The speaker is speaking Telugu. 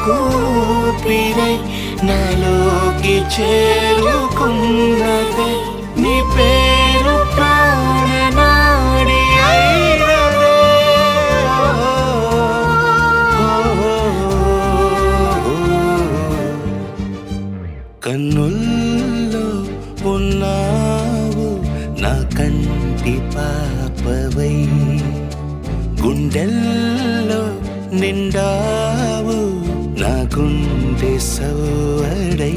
కూపిరై నాలోకి చేరుకున్నదే నీ పేరు ప్రాణనాడి అయినదే కన్నుల్లో ఉన్నావు నా కంటి పాపవై గుండెల్లో నిండావు నా గుండె సవ్వడై